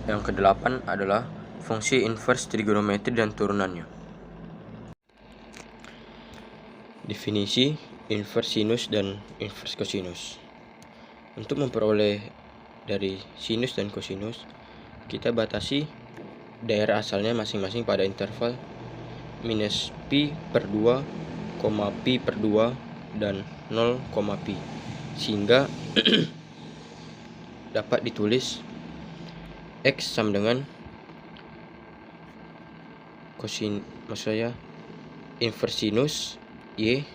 Yang kedelapan adalah fungsi inverse trigonometri dan turunannya. Definisi inverse sinus dan inverse cosinus. Untuk memperoleh dari sinus dan kosinus, kita batasi daerah asalnya masing-masing pada interval minus pi per 2, pi per 2, dan 0, pi. Sehingga dapat ditulis X sama dengan inverse sinus Y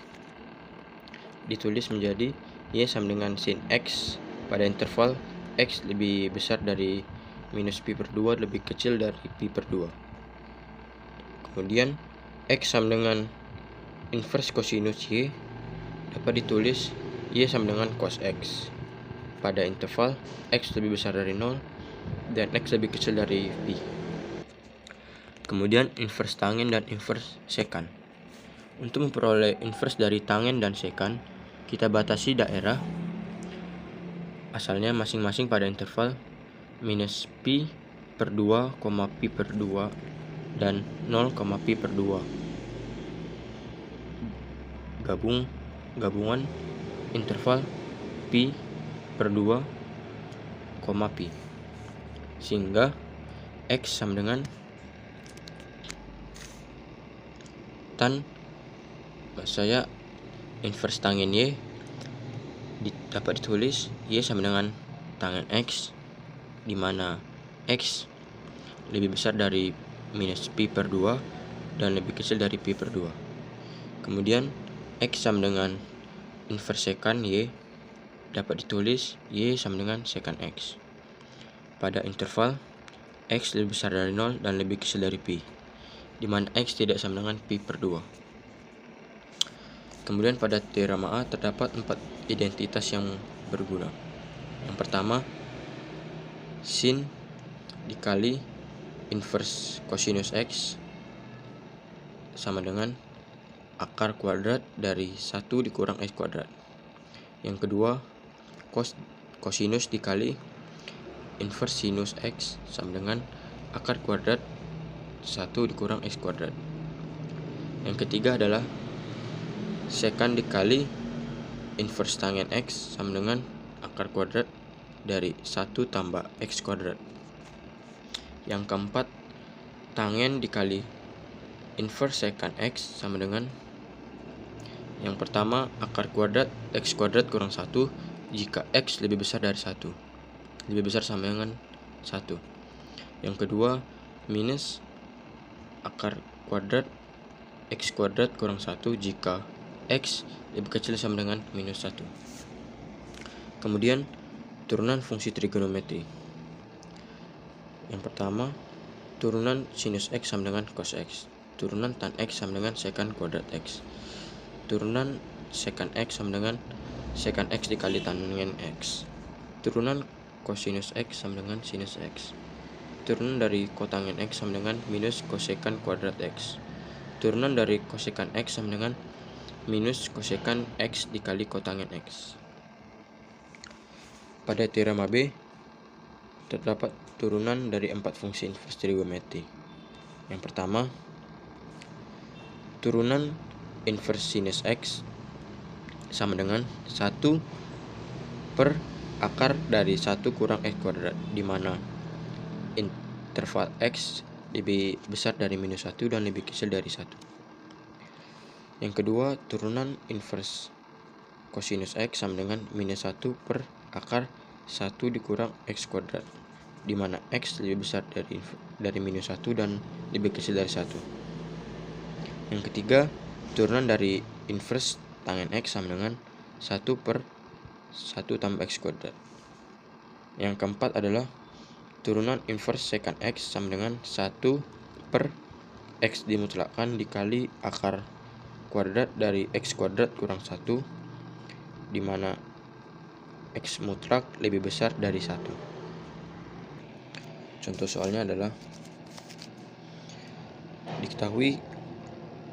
ditulis menjadi Y sama dengan sin X pada interval X lebih besar dari minus pi per 2 lebih kecil dari pi per 2. Kemudian X sama dengan inverse cosinus Y dapat ditulis Y sama dengan cos X pada interval X lebih besar dari 0 dan X lebih kecil dari pi. Kemudian inverse tangen dan inverse secant. Untuk memperoleh inverse dari tangen dan secant, kita batasi daerah asalnya masing-masing pada interval minus pi per 2, pi per 2, dan 0, pi per 2. Gabungan interval pi per 2, pi. Sehingga X sama dengan tan inverse tangen Y dapat ditulis Y sama dengan tangen X, di mana X lebih besar dari minus pi per 2 dan lebih kecil dari pi per 2. Kemudian X sama dengan inverse secant Y dapat ditulis Y sama dengan secant X pada interval X lebih besar dari 0 dan lebih kecil dari pi, di mana X tidak sama dengan pi per 2. Kemudian pada teorema A terdapat 4 identitas yang berguna. Yang pertama, sin dikali inverse cosinus X sama dengan akar kuadrat dari 1 dikurang X kuadrat. Yang kedua, cosinus dikali inverse sinus X sama dengan akar kuadrat 1 dikurang X kuadrat. Yang ketiga adalah secant dikali inverse tangen X sama dengan akar kuadrat dari 1 tambah X kuadrat. Yang keempat, tangen dikali inverse secant X sama dengan yang pertama akar kuadrat X kuadrat kurang 1 jika X lebih besar dari 1, lebih besar sama dengan 1. Yang kedua, minus akar kuadrat X kuadrat kurang 1 jika X lebih kecil sama dengan minus 1. Kemudian turunan fungsi trigonometri. Yang pertama, turunan sinus X sama dengan cos X. Turunan tan X sama dengan secant kuadrat X. Turunan secant X sama dengan secant X dikali tangen X. Turunan cosinus X sama dengan sinus X. Turunan dari kotangen X sama dengan minus cosecant kuadrat X. Turunan dari cosecant X sama dengan minus cosecant X dikali kotangen X. Pada teorema B terdapat turunan dari 4 fungsi inverse trigonometri. Yang pertama, turunan inverse sinus X sama dengan 1 per akar dari 1 kurang X kuadrat, di mana interval X lebih besar dari minus 1 dan lebih kecil dari 1. Yang kedua, turunan inverse cosinus X sama dengan minus 1 per akar 1 dikurang X kuadrat, di mana X lebih besar dari minus 1 dan lebih kecil dari 1. Yang ketiga, turunan dari inverse tangen X sama dengan 1 per 1 tambah X kuadrat. Yang keempat adalah turunan inverse secant X sama dengan 1 per X dimutlakkan dikali akar kuadrat dari X kuadrat kurang 1, di mana X mutlak lebih besar dari 1. Contoh soalnya adalah diketahui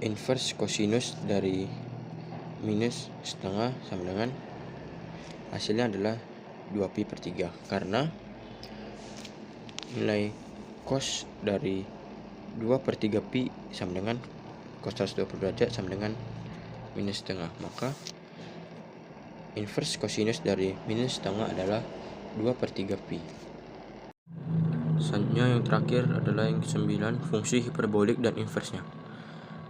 inverse cosinus dari minus setengah sama dengan hasilnya adalah 2 pi per 3, karena nilai cos dari 2/3 pi sama dengan cos 120 derajat sama dengan minus setengah. Maka inverse cosinus dari minus setengah adalah 2/3 pi. Selanjutnya yang terakhir adalah yang ke-9, fungsi hiperbolik dan inversnya.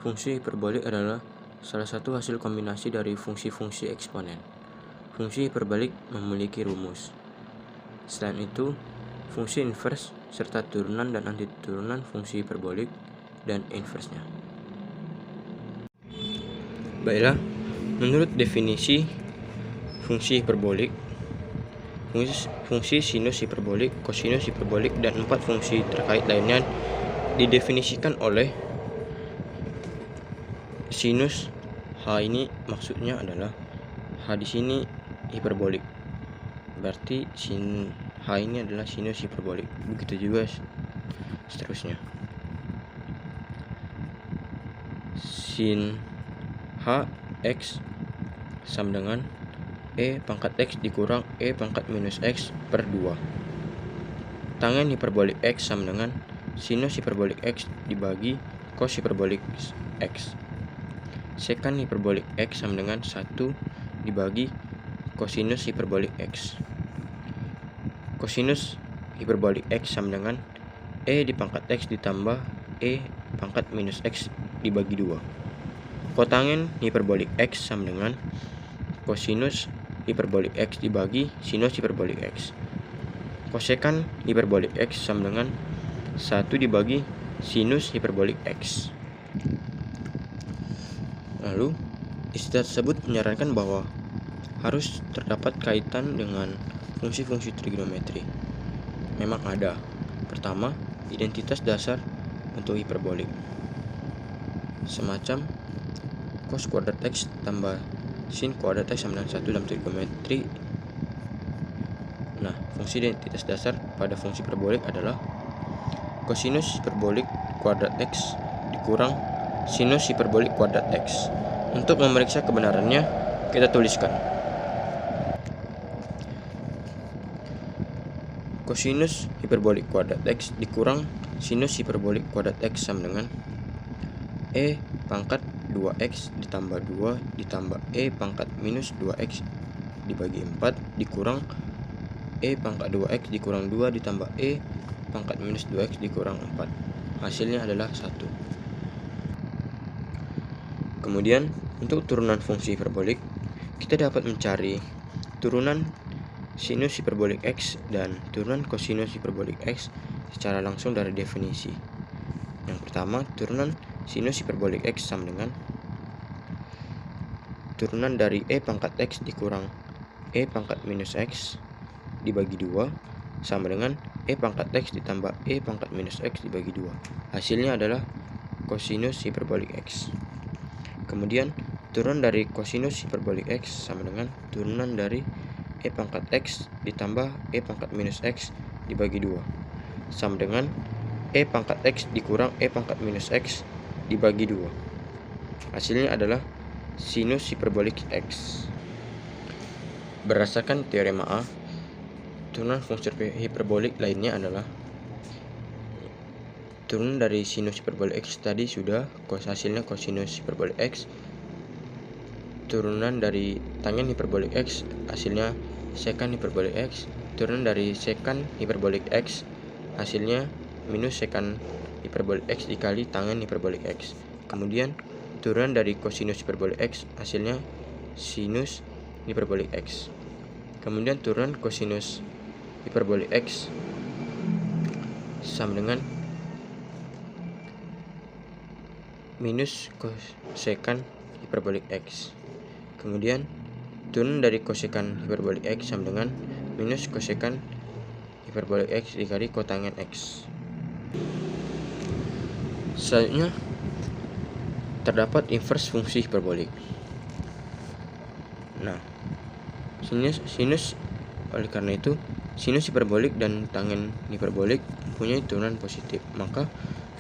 Fungsi hiperbolik adalah salah satu hasil kombinasi dari fungsi-fungsi eksponen. Fungsi hiperbolik memiliki rumus. Selain itu, fungsi inverse serta turunan dan antiturunan fungsi hiperbolik dan inversnya. Baiklah, menurut definisi fungsi hiperbolik, fungsi sinus hiperbolik, kosinus hiperbolik, dan 4 fungsi terkait lainnya didefinisikan oleh sinus H. Ini maksudnya adalah H di sini hiperbolik, berarti sin H ini adalah sinus hiperbolik. Begitu juga seterusnya. Sin H X sama dengan E pangkat X dikurang E pangkat minus X per 2. Tangen hiperbolik X sama dengan sinus hiperbolik X dibagi cos hiperbolik X. Sekan hiperbolik X sama dengan 1 dibagi kosinus hiperbolik X. Kosinus hiperbolik X sama dengan E di pangkat X ditambah E pangkat minus X dibagi 2. Kotangen hiperbolik X sama dengan kosinus hiperbolik X dibagi sinus hiperbolik X. Kosekan hiperbolik X sama dengan 1 dibagi sinus hiperbolik X. Lalu, istilah tersebut menyarankan bahwa harus terdapat kaitan dengan fungsi-fungsi trigonometri. Memang ada. Pertama, identitas dasar untuk hiperbolik. Semacam cos kuadrat X tambah sin kuadrat X sama dengan 1 dalam trigonometri. Nah, fungsi identitas dasar pada fungsi hiperbolik adalah kosinus hiperbolik kuadrat X dikurang sinus hiperbolik kuadrat X. Untuk memeriksa kebenarannya, kita tuliskan kosinus hiperbolik kuadrat X dikurang sinus hiperbolik kuadrat X sama dengan E pangkat 2X ditambah 2 ditambah E pangkat minus 2X dibagi 4 dikurang E pangkat 2X dikurang 2 ditambah E pangkat minus 2X dikurang 4. Hasilnya adalah 1. Kemudian, untuk turunan fungsi hiperbolik, kita dapat mencari turunan sinus hiperbolik X dan turunan kosinus hiperbolik X secara langsung dari definisi. Yang pertama, turunan sinus hiperbolik X sama dengan turunan dari E pangkat X dikurang E pangkat minus X dibagi 2 sama dengan E pangkat X ditambah E pangkat minus X dibagi 2. Hasilnya adalah kosinus hiperbolik X. Kemudian, turunan dari kosinus hiperbolik X sama dengan turunan dari E pangkat X ditambah E pangkat minus X dibagi 2 sama dengan E pangkat X dikurang E pangkat minus X dibagi 2. Hasilnya adalah sinus hiperbolik X. Berdasarkan teorema A, turunan fungsi hiperbolik lainnya adalah turunan dari sinus hiperbolik X tadi sudah, hasilnya kosinus hiperbolik X. Turunan dari tangen hiperbolik X, hasilnya sekan hiperbolik X. Turunan dari sekan hiperbolik X, hasilnya minus sekan hiperbolik X dikali tangen hiperbolik X. Kemudian turunan dari kosinus hiperbolik X, hasilnya sinus hiperbolik X. Kemudian turunan kosinus hiperbolik X sama dengan minus kosekan hiperbolik X. Kemudian turunan dari kosekan hiperbolik X sama dengan minus kosekan hiperbolik X dikali kotangen X. Selanjutnya, terdapat inverse fungsi hiperbolik. Nah, sinus oleh karena itu sinus hiperbolik dan tangen hiperbolik mempunyai turunan positif, maka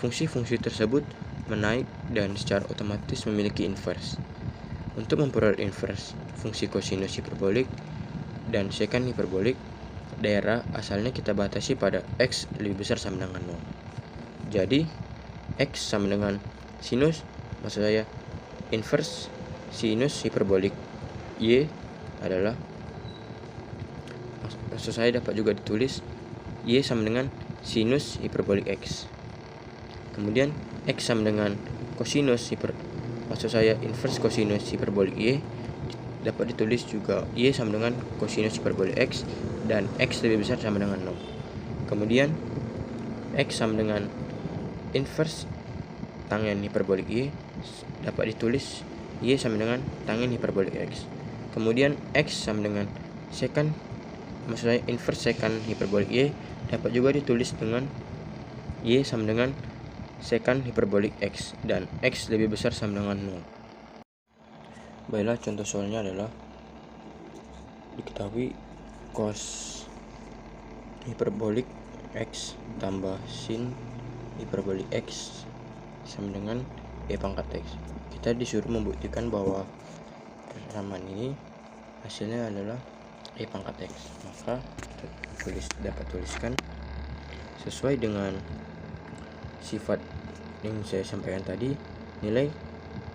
fungsi-fungsi tersebut menaik dan secara otomatis memiliki inverse. Untuk memperoleh inverse fungsi kosinus hiperbolik dan sekan hiperbolik, daerah asalnya kita batasi pada X lebih besar sama dengan 0. Jadi X sama dengan sinus, maksud saya inverse sinus hiperbolik Y adalah, maksud saya dapat juga ditulis Y sama dengan sinus hiperbolik X. Kemudian X sama dengan kosinus maksud saya inverse kosinus hiperbolik Y, dapat ditulis juga Y sama dengan kosinus hiperbolik X, dan X lebih besar sama dengan 0. Kemudian X sama dengan inverse tangen hiperbolik Y, dapat ditulis Y sama dengan tangen hiperbolik X. Kemudian X sama dengan secant, maksudnya inverse secant hiperbolik Y, dapat juga ditulis dengan Y sama dengan secant hiperbolik X, dan X lebih besar sama dengan 0. Baiklah, contoh soalnya adalah diketahui cos hiperbolik X tambah sin hiperbolik X sama dengan E pangkat X. Kita disuruh membuktikan bahwa persamaan ini hasilnya adalah E pangkat X. Maka kita dapat tuliskan sesuai dengan sifat yang saya sampaikan tadi, nilai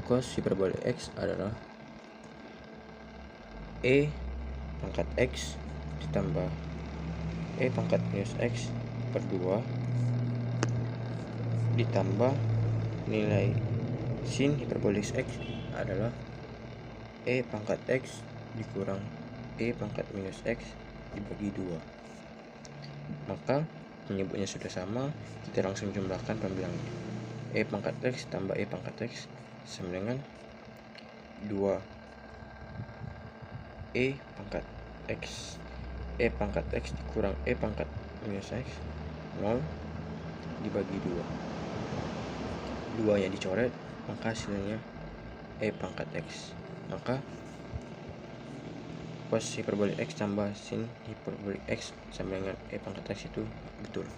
cos hiperbolik X adalah E pangkat X ditambah E pangkat minus X per 2 ditambah nilai sin hiperbolik X adalah E pangkat X dikurang E pangkat minus X dibagi 2. Maka penyebutnya sudah sama, kita langsung jumlahkan pembilangnya. E pangkat X tambah E pangkat X sama dengan 2 E pangkat X, E pangkat X dikurang E pangkat minus X 0 dibagi 2. 2 nya dicoret, maka hasilnya E pangkat X. Maka cos hiperbolik X tambah sin hiperbolik X sama dengan E pangkat X itu betul.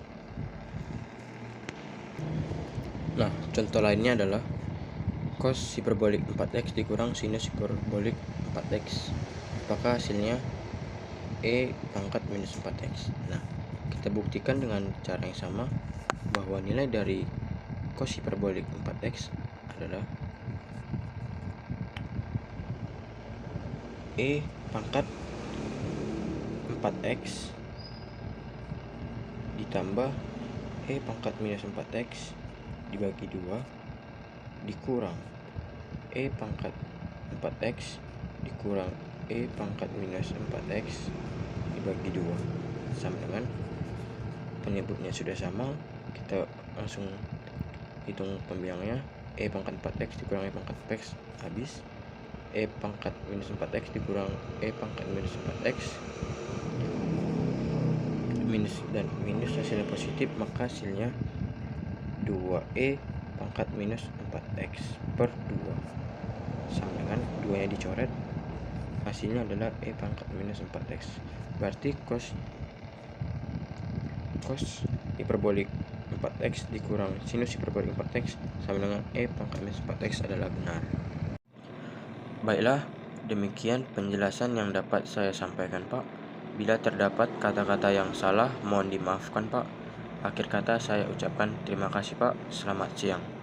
Nah, contoh lainnya adalah cos hiperbolik 4x dikurang sinus hiperbolik 4x. Apakah hasilnya E pangkat minus 4x. Nah, kita buktikan dengan cara yang sama bahwa nilai dari cos hiperbolik 4x adalah E pangkat 4x ditambah E pangkat minus 4x dibagi 2 dikurang E pangkat 4x dikurang E pangkat minus 4x dibagi 2 sama dengan penyebutnya sudah sama, kita langsung hitung pembilangnya. E pangkat 4x dikurang E pangkat 4x habis, E pangkat minus 4x dikurang E pangkat minus 4x minus dan minus hasilnya positif, maka hasilnya 2E pangkat minus 4x per 2 sama dengan 2 nya dicoret, hasilnya adalah E pangkat minus 4x. Berarti cos hiperbolik 4x dikurang sinus hiperbolik 4x sama dengan E pangkat minus 4x adalah benar. Baiklah, demikian penjelasan yang dapat saya sampaikan, Pak. Bila terdapat kata-kata yang salah, mohon dimaafkan, Pak. Akhir kata saya ucapkan terima kasih, Pak. Selamat siang.